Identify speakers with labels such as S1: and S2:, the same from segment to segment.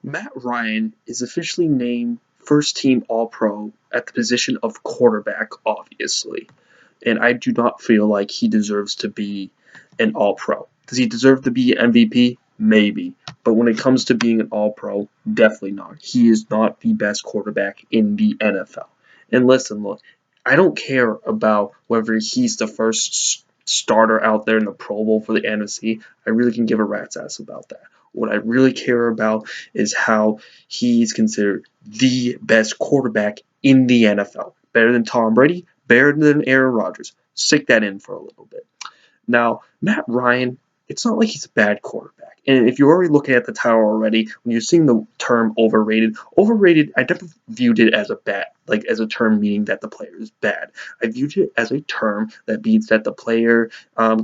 S1: Matt Ryan is officially named first team All Pro at the position of quarterback, obviously. And I do not feel like he deserves to be an All Pro. Does he deserve to be MVP? Maybe. But when it comes to being an All Pro, definitely not. He is not the best quarterback in the NFL. And listen, look, I don't care about whether he's the first starter out there in the Pro Bowl for the NFC. I really can give a rat's ass about that. What I really care about is how he's considered the best quarterback in the NFL. Better than Tom Brady, better than Aaron Rodgers. Stick that in for a little bit. Now, Matt Ryan, it's not like he's a bad quarterback. And if you're already looking at the title already, when you're seeing the term overrated, I never viewed it as a bad, like as a term meaning that the player is bad. I viewed it as a term that means that the player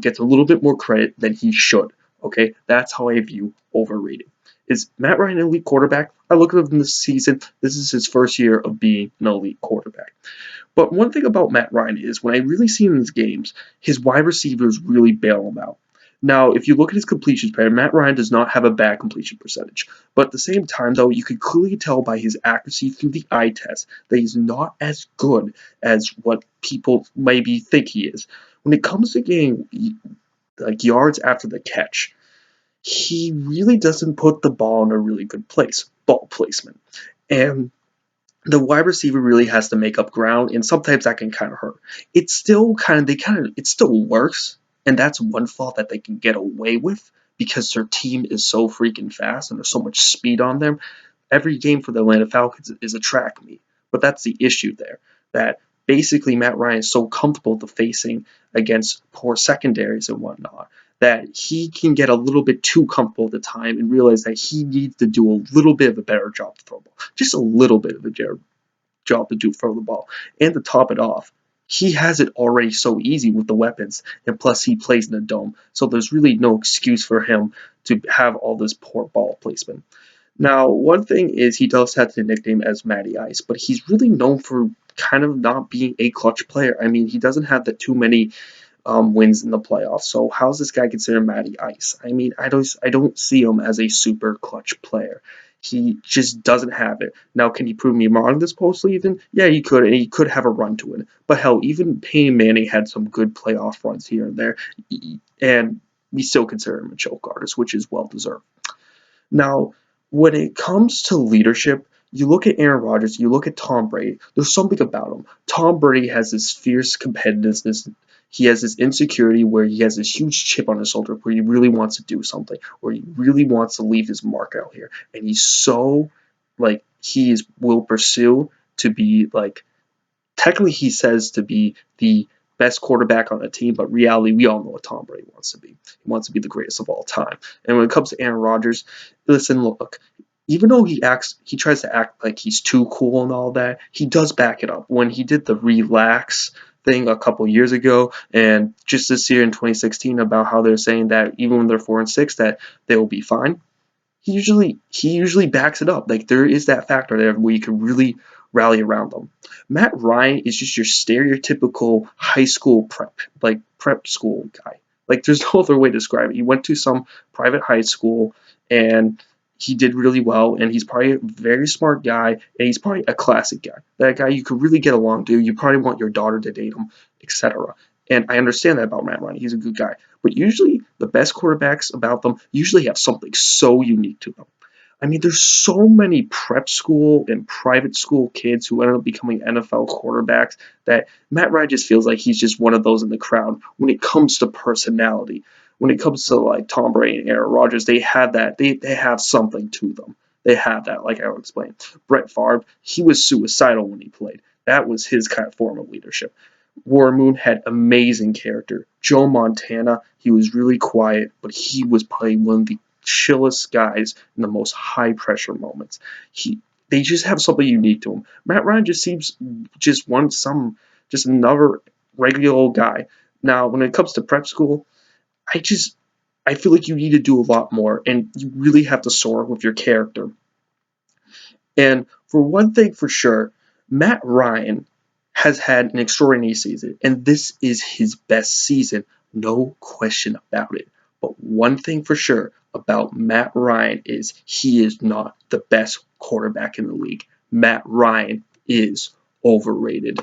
S1: gets a little bit more credit than he should. Okay, that's how I view overrated. Is Matt Ryan an elite quarterback? I look at him this season. This is his first year of being an elite quarterback. But one thing about Matt Ryan is when I really see him in his games, his wide receivers really bail him out. Now, if you look at his completion pattern, Matt Ryan does not have a bad completion percentage. But at the same time, though, you can clearly tell by his accuracy through the eye test that he's not as good as what people maybe think he is. When it comes to getting like yards after the catch, he really doesn't put the ball in a really good place, ball placement. And the wide receiver really has to make up ground, and sometimes that can kind of hurt. It's still it still works, and that's one fault that they can get away with because their team is so freaking fast and there's so much speed on them. Every game for the Atlanta Falcons is a track meet, but that's the issue there. That basically Matt Ryan is so comfortable to facing against poor secondaries and whatnot that he can get a little bit too comfortable at the time and realize that he needs to do a little bit of a better job to throw the ball. Just a little bit of a job to do throw the ball. And to top it off, he has it already so easy with the weapons, and plus he plays in the dome, so there's really no excuse for him to have all this poor ball placement. Now, one thing is he does have the nickname as Matty Ice, but he's really known for kind of not being a clutch player. I mean, he doesn't have that too many wins in the playoffs. So how's this guy considered Matty Ice? I mean, I don't see him as a super clutch player. He just doesn't have it. Now, can he prove me wrong this postseason? Yeah, he could, and he could have a run to it. But hell, even Peyton Manning had some good playoff runs here and there, and we still consider him a choke artist, which is well deserved. Now, when it comes to leadership, you look at Aaron Rodgers, you look at Tom Brady, there's something about him. Tom Brady has this fierce competitiveness. He has this insecurity where he has this huge chip on his shoulder where he really wants to do something, where he really wants to leave his mark out here. And he's so, like, will pursue to be, like, technically he says to be the best quarterback on the team, but reality, we all know what Tom Brady wants to be. He wants to be the greatest of all time. And when it comes to Aaron Rodgers, listen, look, even though he tries to act like he's too cool and all that, he does back it up. When he did the relax thing a couple years ago, and just this year in 2016 about how they're saying that even when they're 4-6, that they will be fine. He usually backs it up. Like there is that factor there where you can really rally around them. Matt Ryan is just your stereotypical high school prep school guy. Like there's no other way to describe it. He went to some private high school and he did really well, and he's probably a very smart guy, and he's probably a classic guy. That guy you could really get along to. You probably want your daughter to date him, etc. And I understand that about Matt Ryan. He's a good guy. But usually the best quarterbacks about them usually have something so unique to them. I mean, there's so many prep school and private school kids who end up becoming NFL quarterbacks that Matt Ryan just feels like he's just one of those in the crowd when it comes to personality. When it comes to like Tom Brady and Aaron Rodgers, they have that. They have something to them. They have that, like I would explain. Brett Favre, he was suicidal when he played. That was his kind of form of leadership. War Moon had amazing character. Joe Montana, he was really quiet, but he was probably one of the chillest guys in the most high pressure moments. They just have something unique to him. Matt Ryan just seems just another regular old guy. Now, when it comes to prep school, I feel like you need to do a lot more, and you really have to soar with your character. And for one thing for sure, Matt Ryan has had an extraordinary season, and this is his best season, no question about it. But one thing for sure, about Matt Ryan is he is not the best quarterback in the league. Matt Ryan is overrated.